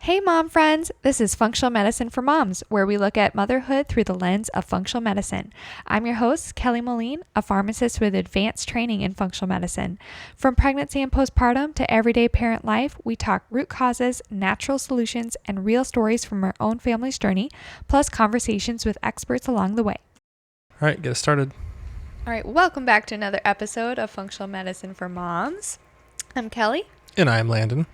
Hey mom friends, this is Functional Medicine for Moms, where we look at motherhood through the lens of functional medicine. I'm your host, Kelly Moline, a pharmacist with advanced training in functional medicine. From pregnancy and postpartum to everyday parent life, we talk root causes, natural solutions, and real stories from our own family's journey, plus conversations with experts along the way. All right, get us started. All right, welcome back to another episode of Functional Medicine for Moms. I'm Kelly. And I'm Landon.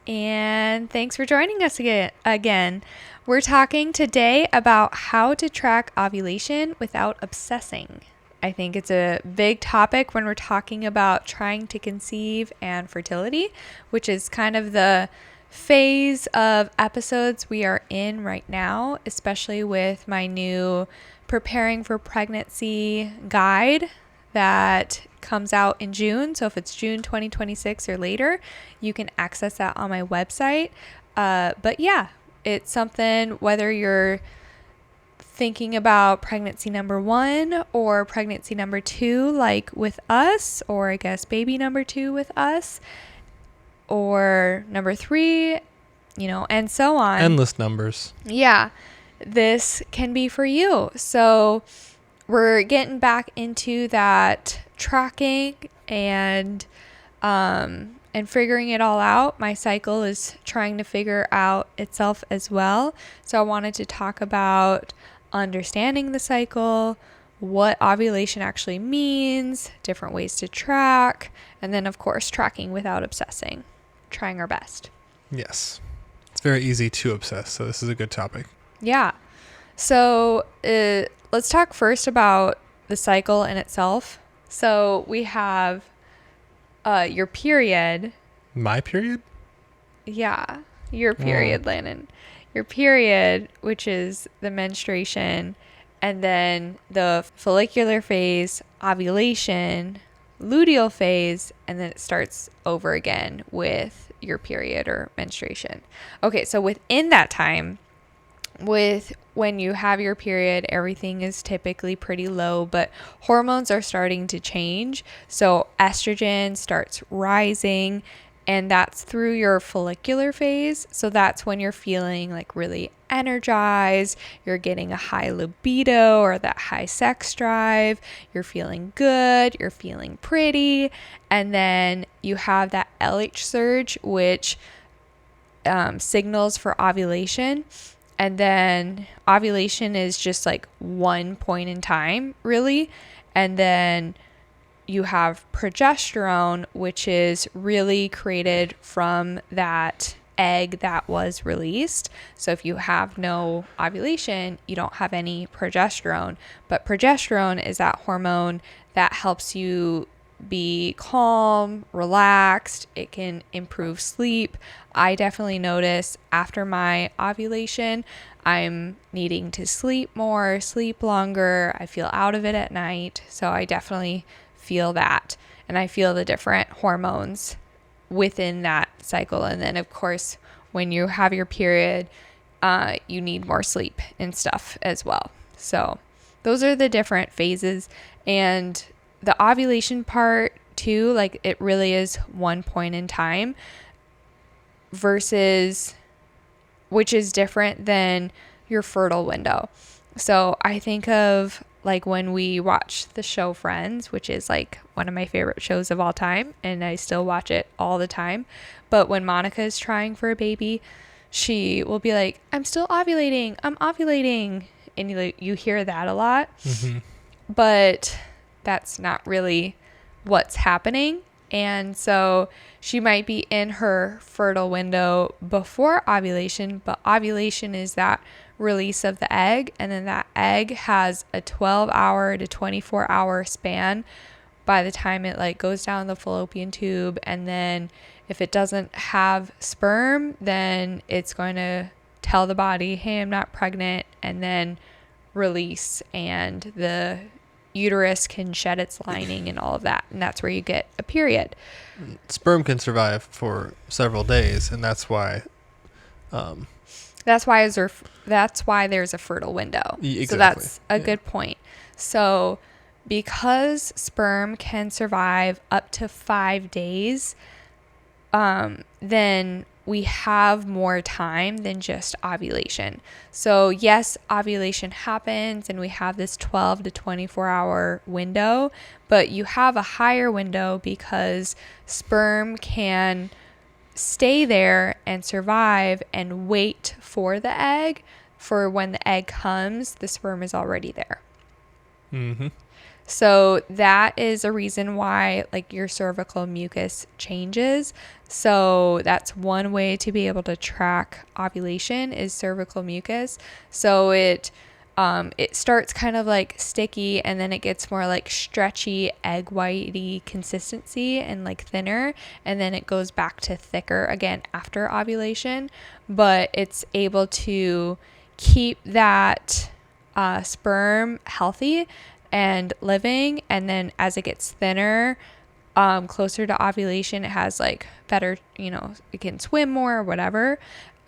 And thanks for joining us again. We're talking today about how to track ovulation without obsessing. I think it's a big topic when we're talking about trying to conceive and fertility, which is kind of the phase of episodes we are in right now, especially with my new Preparing for Pregnancy guide that comes out in June. So if it's June 2026 or later, you can access that on my website. But yeah, it's something whether you're thinking about pregnancy number 1 or pregnancy number 2, like with us, or I guess baby number 2 with us, or number 3, and so on. Endless numbers. Yeah, this can be for you. So we're getting back into that tracking and figuring it all out. My cycle is trying to figure out itself as well. So I wanted to talk about understanding the cycle, what ovulation actually means, different ways to track, and then of course tracking without obsessing, trying our best. Yes. It's very easy to obsess, so this is a good topic. Yeah. So let's talk first about the cycle in itself. So we have your period. My period? Yeah, your period, Landon. Your period, which is the menstruation, and then the follicular phase, ovulation, luteal phase, and then it starts over again with your period or menstruation. Okay, so within that time, when you have your period, everything is typically pretty low, but hormones are starting to change. So estrogen starts rising, and that's through your follicular phase. So that's when you're feeling like really energized, you're getting a high libido or that high sex drive, you're feeling good, you're feeling pretty, and then you have that LH surge, which signals for ovulation. And then ovulation is just like one point in time, really. And then you have progesterone, which is really created from that egg that was released. So if you have no ovulation, you don't have any progesterone. But progesterone is that hormone that helps you be calm, relaxed. It can improve sleep. I definitely notice after my ovulation, I'm needing to sleep more, sleep longer. I feel out of it at night. So I definitely feel that. And I feel the different hormones within that cycle. And then, of course, when you have your period, you need more sleep and stuff as well. So those are the different phases. And the ovulation part too, like it really is one point in time versus, which is different than your fertile window. So I think of like when we watch the show Friends, which is like one of my favorite shows of all time, and I still watch it all the time. But when Monica is trying for a baby, she will be like, I'm still ovulating, I'm ovulating. And you hear that a lot. Mm-hmm. But that's not really what's happening. And so she might be in her fertile window before ovulation, but ovulation is that release of the egg. And then that egg has a 12-hour to 24-hour span by the time it like goes down the fallopian tube. And then if it doesn't have sperm, then it's going to tell the body, hey, I'm not pregnant, and then release, and the uterus can shed its lining and all of that, and that's where you get a period. Sperm can survive for several days, and that's why there's a fertile window. Exactly. So that's a good point. So because sperm can survive up to 5 days, then we have more time than just ovulation. So yes, ovulation happens and we have this 12 to 24 hour window, but you have a higher window because sperm can stay there and survive and wait for the egg. For when the egg comes, the sperm is already there. Mm-hmm. So that is a reason why like your cervical mucus changes. So that's one way to be able to track ovulation is cervical mucus. So it starts kind of like sticky and then it gets more like stretchy egg whitey consistency and like thinner, and then it goes back to thicker again after ovulation, but it's able to keep that sperm healthy and living, and then as it gets thinner, closer to ovulation, it has like better, it can swim more or whatever.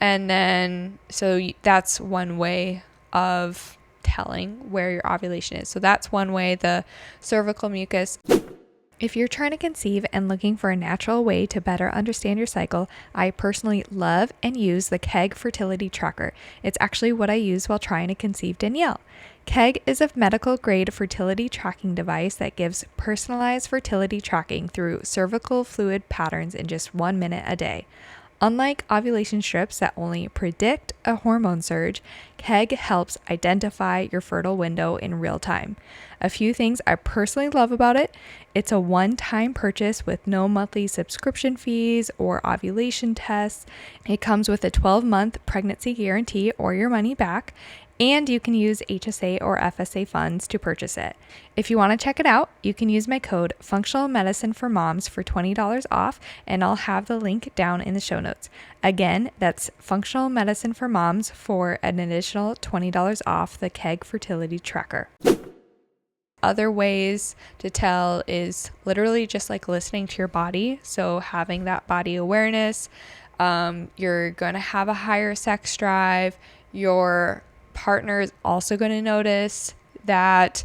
And then so that's one way of telling where your ovulation is. So that's one way, the cervical mucus. If you're trying to conceive and looking for a natural way to better understand your cycle, I personally love and use the Kegg Fertility Tracker. It's actually what I use while trying to conceive Danielle. Kegg is a medical grade fertility tracking device that gives personalized fertility tracking through cervical fluid patterns in just 1 minute a day. Unlike ovulation strips that only predict a hormone surge, Kegg helps identify your fertile window in real time. A few things I personally love about it: it's a one-time purchase with no monthly subscription fees or ovulation tests. It comes with a 12-month pregnancy guarantee or your money back, and you can use HSA or FSA funds to purchase it. If you want to check it out, you can use my code Functional Medicine for Moms for $20 off, and I'll have the link down in the show notes. Again, that's Functional Medicine for Moms for an additional $20 off the Kegg Fertility Tracker. Other ways to tell is literally just like listening to your body. So having that body awareness, you're going to have a higher sex drive. Your partner is also going to notice that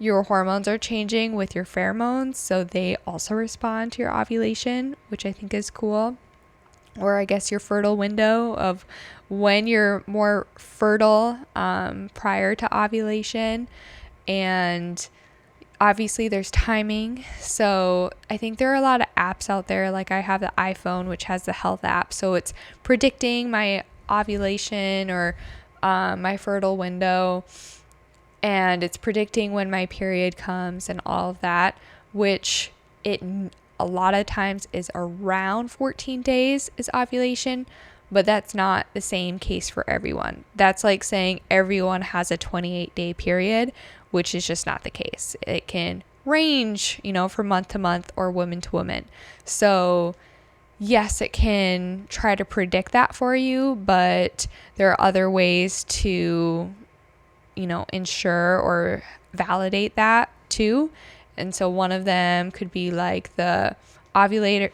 your hormones are changing with your pheromones, so they also respond to your ovulation, which I think is cool. Or I guess your fertile window of when you're more fertile prior to ovulation. And obviously there's timing. So I think there are a lot of apps out there. Like I have the iPhone, which has the health app, so it's predicting my ovulation or my fertile window, and it's predicting when my period comes and all of that, which it a lot of times is around 14 days is ovulation, but that's not the same case for everyone. That's like saying everyone has a 28-day period, which is just not the case. It can range, from month to month or woman to woman. So yes, it can try to predict that for you, but there are other ways to, ensure or validate that too. And so one of them could be like the ovulation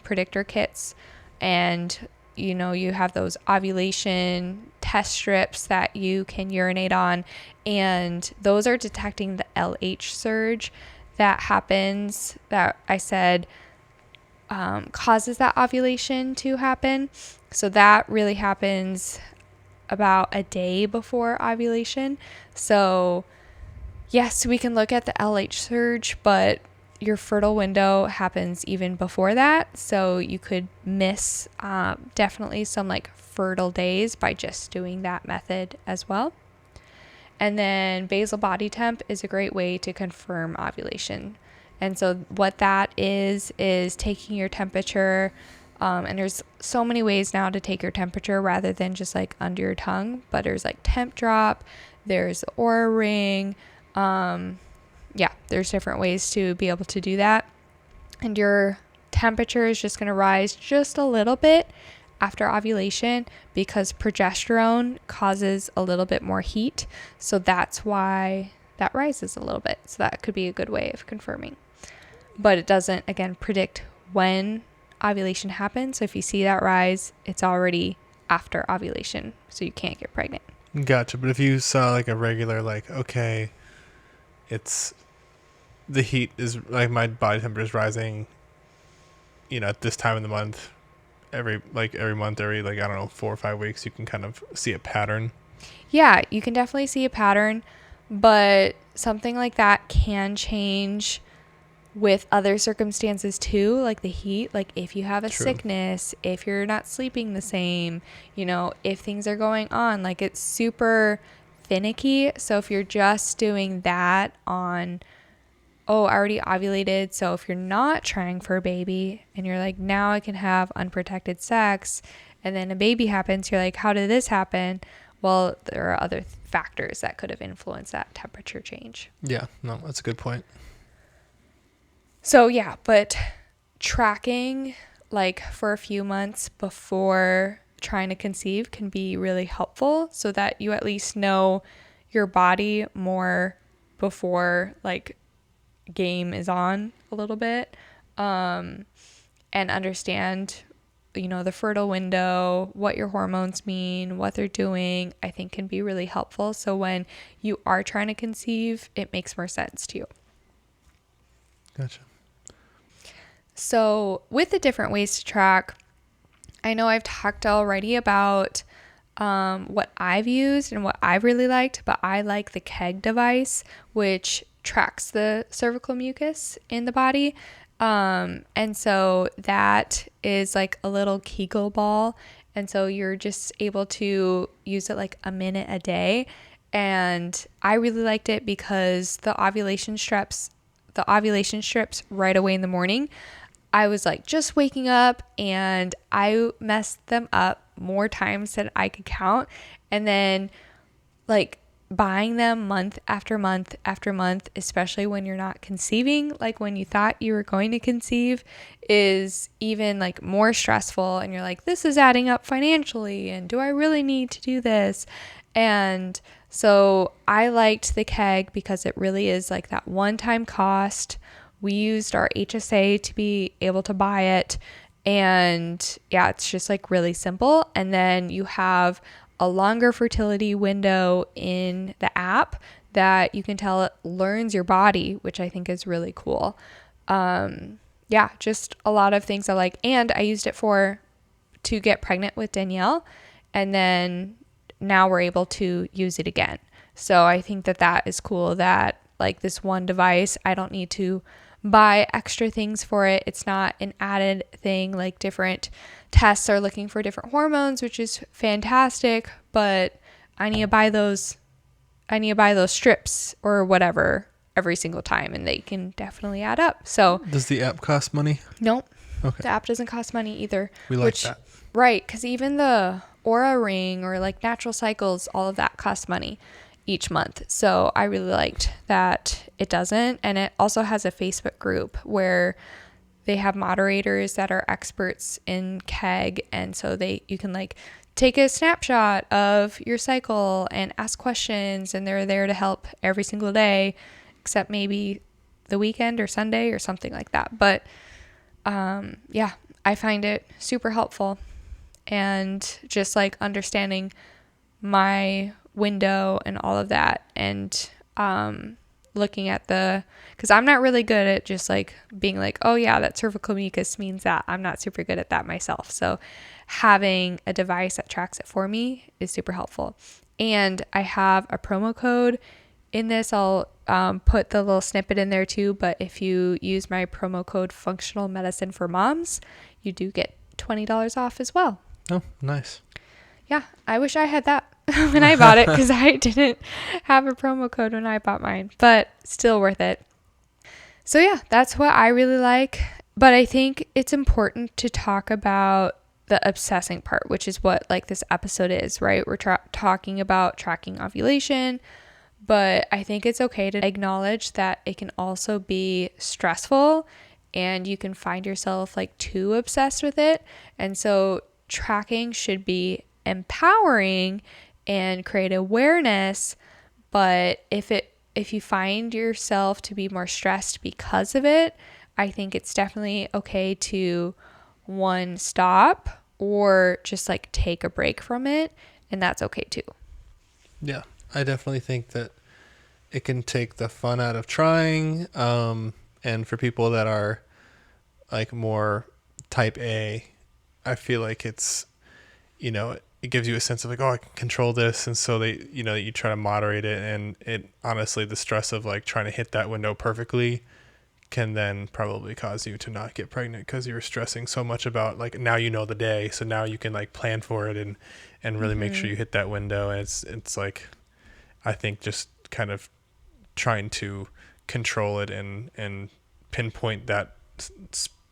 predictor kits. And, you have those ovulation test strips that you can urinate on. And those are detecting the LH surge that happens, that I said causes that ovulation to happen. So that really happens about a day before ovulation. So yes, we can look at the LH surge, but your fertile window happens even before that. So you could miss definitely some like fertile days by just doing that method as well. And then basal body temp is a great way to confirm ovulation. And so what that is taking your temperature, and there's so many ways now to take your temperature rather than just like under your tongue, but there's like temp drop, there's the Aura ring, there's different ways to be able to do that. And your temperature is just going to rise just a little bit after ovulation because progesterone causes a little bit more heat. So that's why that rises a little bit. So that could be a good way of confirming. But it doesn't, again, predict when ovulation happens. So if you see that rise, it's already after ovulation. So you can't get pregnant. Gotcha. But if you saw like a regular, like, okay, it's the heat is like my body temperature is rising, at this time of the month, every month, every I don't know, 4 or 5 weeks, you can kind of see a pattern. Yeah, you can definitely see a pattern, but something like that can change with other circumstances too, like the heat. Like if you have a True. sickness, if you're not sleeping the same, if things are going on, like it's super finicky. So if you're just doing that on, oh, I already ovulated. So if you're not trying for a baby and you're like, now I can have unprotected sex, and then a baby happens, you're like, how did this happen? Well, there are other factors that could have influenced that temperature change. Yeah, no, that's a good point. So yeah, but tracking like for a few months before trying to conceive can be really helpful, so that you at least know your body more before like game is on a little bit, and understand the fertile window, what your hormones mean, what they're doing. I think can be really helpful, so when you are trying to conceive, it makes more sense to you. Gotcha. So with the different ways to track, I know I've talked already about what I've used and what I've really liked, but I like the Kegg device, which tracks the cervical mucus in the body. And so that is like a little Kegel ball. And so you're just able to use it like a minute a day. And I really liked it because the ovulation strips right away in the morning, I was like just waking up and I messed them up more times than I could count. And then like buying them month after month after month, especially when you're not conceiving, like when you thought you were going to conceive, is even like more stressful. And you're like, this is adding up financially. And do I really need to do this? And so I liked the Kegg because it really is like that one-time cost. We used our HSA to be able to buy it. And yeah, it's just like really simple. And then you have a longer fertility window in the app that you can tell it learns your body, which I think is really cool. Yeah, just a lot of things I like. And I used it to get pregnant with Danielle. And then now we're able to use it again. So I think that is cool that like this one device, I don't need to buy extra things for it. It's not an added thing. Like different tests are looking for different hormones, which is fantastic, but I need to buy those strips or whatever every single time, and they can definitely add up. So does the app cost money? Nope. Okay. The app doesn't cost money either. We like that. Right, because even the Aura Ring or like Natural Cycles, all of that costs money each month. So I really liked that it doesn't. And it also has a Facebook group where they have moderators that are experts in Kegg. And so you can like take a snapshot of your cycle and ask questions, and they're there to help every single day, except maybe the weekend or Sunday or something like that. But yeah, I find it super helpful, and just like understanding my window and all of that, and looking at because I'm not really good at just like being like, oh yeah, that cervical mucus means that. I'm not super good at that myself. So having a device that tracks it for me is super helpful. And I have a promo code in this. I'll put the little snippet in there too, but if you use my promo code Functional Medicine for Moms, you do get $20 off as well. Oh, nice. Yeah, I wish I had that when I bought it, because I didn't have a promo code when I bought mine, but still worth it. So yeah, that's what I really like. But I think it's important to talk about the obsessing part, which is what like this episode is, right? We're talking about tracking ovulation, but I think it's okay to acknowledge that it can also be stressful, and you can find yourself like too obsessed with it. And so tracking should be empowering and create awareness. But if you find yourself to be more stressed because of it, I think it's definitely okay to stop or just like take a break from it, and that's okay too. Yeah, I definitely think that it can take the fun out of trying, and for people that are like more type A, I feel like it's, it gives you a sense of like, oh, I can control this. And so you try to moderate it. And it honestly, the stress of like trying to hit that window perfectly can then probably cause you to not get pregnant because you're stressing so much about like, now you know the day. So now you can like plan for it and really make sure you hit that window. And it's like, I think just kind of trying to control it and pinpoint that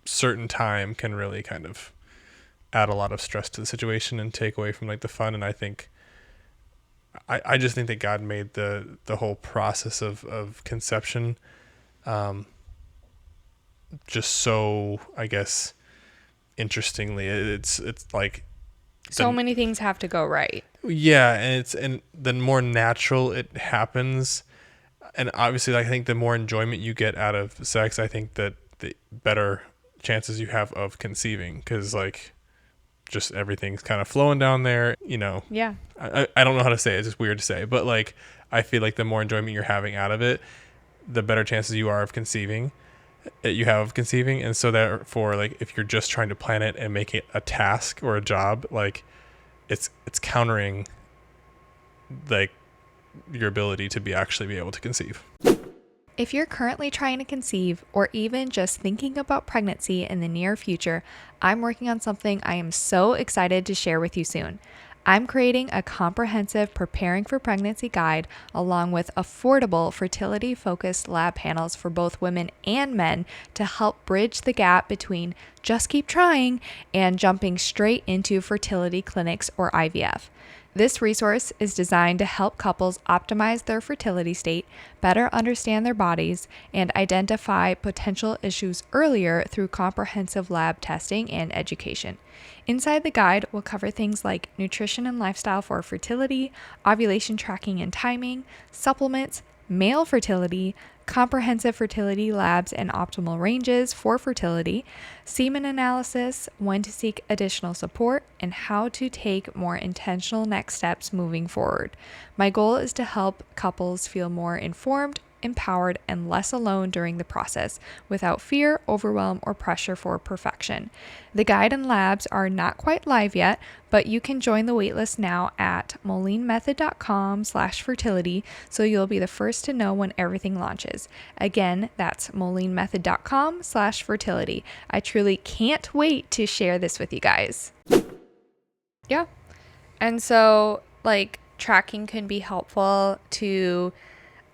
certain time can really kind of add a lot of stress to the situation and take away from like the fun. And I think I just think that God made the whole process of conception just so, I guess, interestingly, it's like So many things have to go right. yeah, and the more natural it happens, and obviously I think the more enjoyment you get out of sex, I think that the better chances you have of conceiving, because like just everything's kind of flowing down there, Yeah. I don't know how to say it, it's just weird to say, but like I feel like the more enjoyment you're having out of it, the better chances you are of conceiving and so therefore like if you're just trying to plan it and make it a task or a job, like it's countering like your ability to actually be able to conceive. If you're currently trying to conceive or even just thinking about pregnancy in the near future, I'm working on something I am so excited to share with you soon. I'm creating a comprehensive preparing for pregnancy guide along with affordable fertility focused lab panels for both women and men to help bridge the gap between just keep trying and jumping straight into fertility clinics or IVF. This resource is designed to help couples optimize their fertility state, better understand their bodies, and identify potential issues earlier through comprehensive lab testing and education. Inside the guide, we'll cover things like nutrition and lifestyle for fertility, ovulation tracking and timing, supplements, male fertility, comprehensive fertility labs and optimal ranges for fertility, semen analysis, when to seek additional support, and how to take more intentional next steps moving forward. My goal is to help couples feel more informed, empowered, and less alone during the process without fear, overwhelm, or pressure for perfection. The guide and labs are not quite live yet, but you can join the waitlist now at molinemethod.com/fertility so you'll be the first to know when everything launches. Again, that's molinemethod.com/fertility. I truly can't wait to share this with you guys. Yeah. And so, like, tracking can be helpful to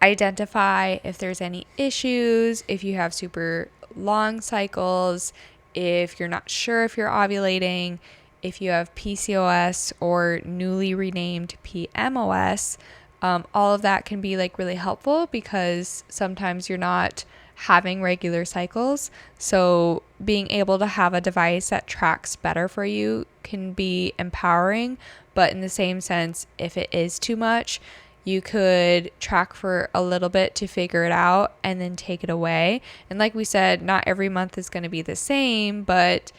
identify if there's any issues, if you have super long cycles, if you're not sure if you're ovulating, if you have PCOS or newly renamed PMOS. All of that can be like really helpful because sometimes you're not having regular cycles. So being able to have a device that tracks better for you can be empowering. But in the same sense, if it is too much, you could track for a little bit to figure it out and then take it away. And like we said, not every month is going to be the same, but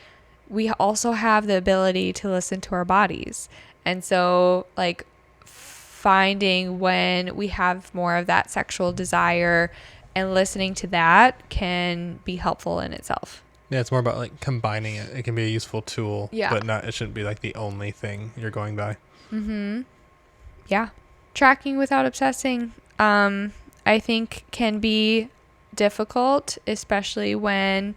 we also have the ability to listen to our bodies. And so like finding when we have more of that sexual desire and listening to that can be helpful in itself. Yeah, it's more about like combining it. It can be a useful tool, Yeah. but it shouldn't be like the only thing you're going by. Yeah. Tracking without obsessing, I think can be difficult, especially when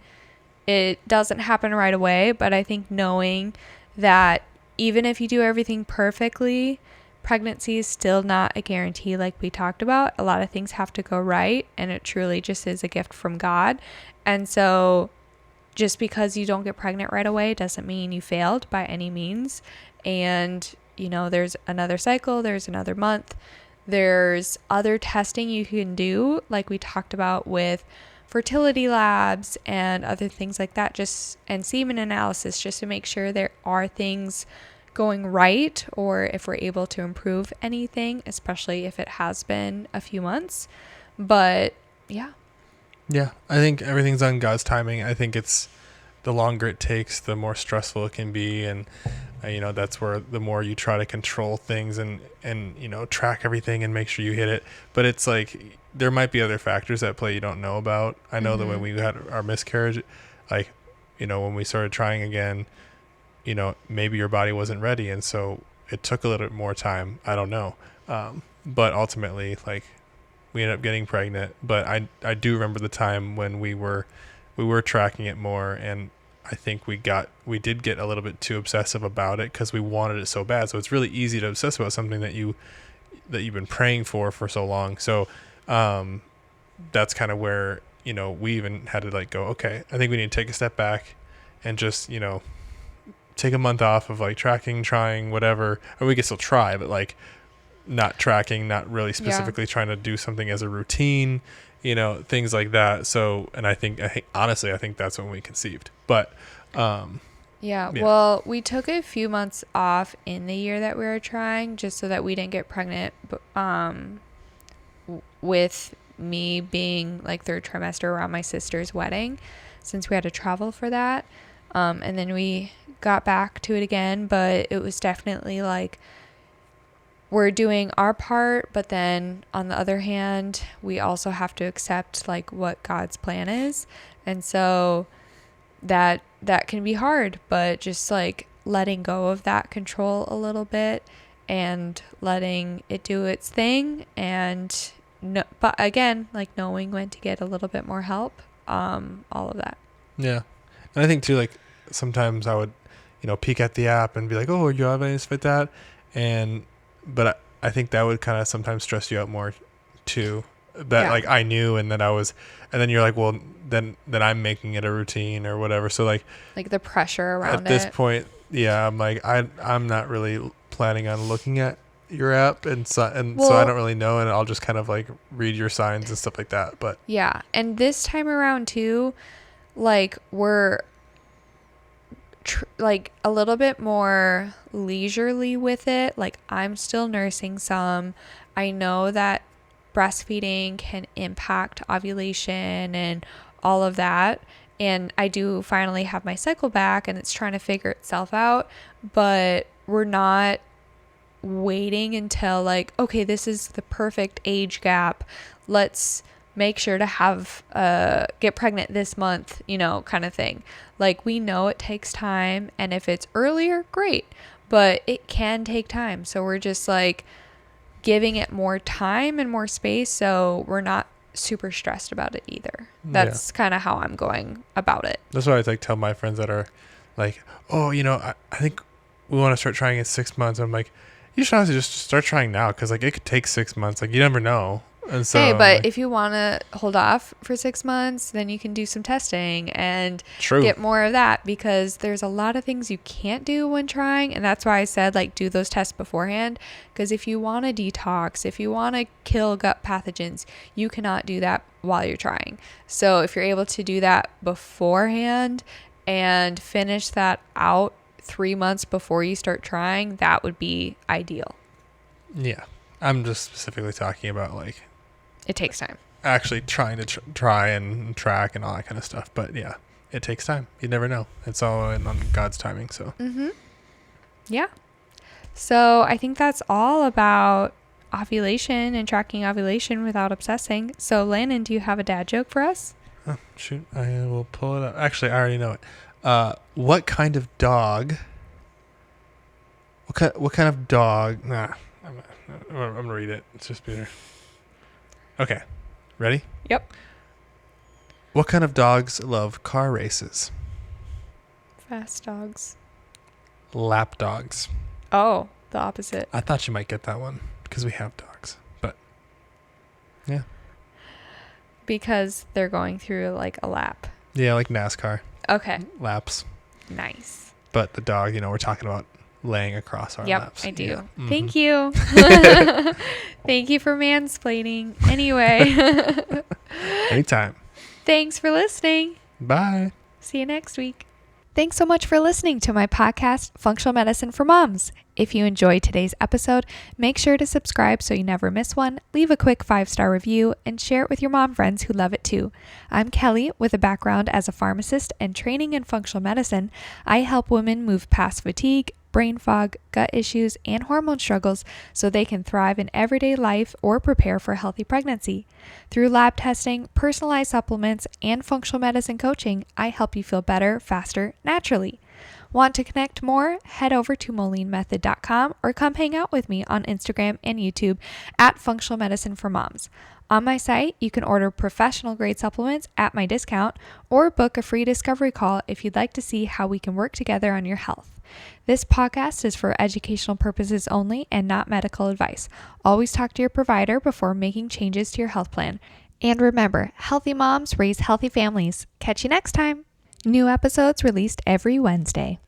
it doesn't happen right away. But I think knowing that even if you do everything perfectly, pregnancy is still not a guarantee like we talked about. A lot of things have to go right, and it truly just is a gift from God. And so just because you don't get pregnant right away doesn't mean you failed by any means. And there's another cycle, there's another month, there's other testing you can do, like we talked about with fertility labs and other things like that, and semen analysis, just to make sure there are things going right or if we're able to improve anything, especially if it has been a few months. But yeah. Yeah, I think everything's on God's timing. I think it's the longer it takes, the more stressful it can be, and that's where the more you try to control things and track everything and make sure you hit it. But it's like there might be other factors at play you don't know about. I know that when we had our miscarriage, like when we started trying again, maybe your body wasn't ready, and so it took a little bit more time. I don't know. But ultimately, like, we ended up getting pregnant. But I do remember the time when we were tracking it more, and I think we did get a little bit too obsessive about it because we wanted it so bad. So it's really easy to obsess about something that you've been praying for so long. So that's kind of where, we even had to like go, okay, I think we need to take a step back and just, take a month off of like tracking, trying, whatever. Or we could still try, but like not tracking, not really specifically trying to do something as a routine, things like that. So, and I think honestly, I think that's when we conceived. But yeah, well, we took a few months off in the year that we were trying, just so that we didn't get pregnant. With me being like third trimester around my sister's wedding, since we had to travel for that. And then we got back to it again, but it was definitely like, we're doing our part, but then on the other hand, we also have to accept like what God's plan is. And so that can be hard, but just like letting go of that control a little bit and letting it do its thing. And but again, like knowing when to get a little bit more help, all of that. Yeah. And I think too, like sometimes I would, peek at the app and be like, oh, you have any fit that? But I think that would kind of sometimes stress you out more too. That like I knew, and then and then you're like, well, then I'm making it a routine or whatever. So like the pressure around at this point, I'm like, I'm not really planning on looking at your app, so I don't really know, and I'll just kind of like read your signs and stuff like that. But yeah, and this time around too, like we're like a little bit more leisurely with it. Like I'm still nursing some. I know that breastfeeding can impact ovulation and all of that, and I do finally have my cycle back and it's trying to figure itself out, but we're not waiting until like, okay, this is the perfect age gap, let's make sure to have get pregnant this month, kind of thing. Like we know it takes time, and if it's earlier, great, but it can take time. So we're just like giving it more time and more space, so we're not super stressed about it either. That's kind of how I'm going about it. That's why I like tell my friends that are like, oh, I think we want to start trying in 6 months. I'm like, you should honestly just start trying now, because like it could take 6 months. Like you never know. And so, hey, but if you want to hold off for 6 months, then you can do some testing and get more of that, because there's a lot of things you can't do when trying. And that's why I said like do those tests beforehand, because if you want to detox, if you want to kill gut pathogens, you cannot do that while you're trying. So if you're able to do that beforehand and finish that out 3 months before you start trying, that would be ideal. Yeah. I'm just specifically talking about like, it takes time. Actually trying to try and track and all that kind of stuff. But yeah, it takes time. You never know. It's all on God's timing. So. Mm-hmm. Yeah. So I think that's all about ovulation and tracking ovulation without obsessing. So Landon, do you have a dad joke for us? Oh, shoot. I will pull it up. Actually, I already know it. What kind of dog? What kind of dog? Nah, I'm gonna read it. It's just better. Okay, ready? Yep. What kind of dogs love car races? Fast dogs. Lap dogs. Oh, the opposite. I thought you might get that one because we have dogs, but yeah. Because they're going through like a lap. Yeah, like NASCAR. Okay. Laps. Nice. But the dog, we're talking about laying across our laps. Yep, I do. Yeah. Mm-hmm. Thank you. Thank you for mansplaining. Anyway. Anytime. Thanks for listening. Bye. See you next week. Thanks so much for listening to my podcast, Functional Medicine for Moms. If you enjoyed today's episode, make sure to subscribe so you never miss one, leave a quick 5-star review, and share it with your mom friends who love it too. I'm Kelly with a background as a pharmacist and training in functional medicine. I help women move past fatigue, brain fog, gut issues, and hormone struggles so they can thrive in everyday life or prepare for a healthy pregnancy. Through lab testing, personalized supplements, and functional medicine coaching, I help you feel better, faster, naturally. Want to connect more? Head over to molinmethod.com or come hang out with me on Instagram and YouTube at Functional Medicine for Moms. On my site, you can order professional grade supplements at my discount or book a free discovery call if you'd like to see how we can work together on your health. This podcast is for educational purposes only and not medical advice. Always talk to your provider before making changes to your health plan. And remember, healthy moms raise healthy families. Catch you next time. New episodes released every Wednesday.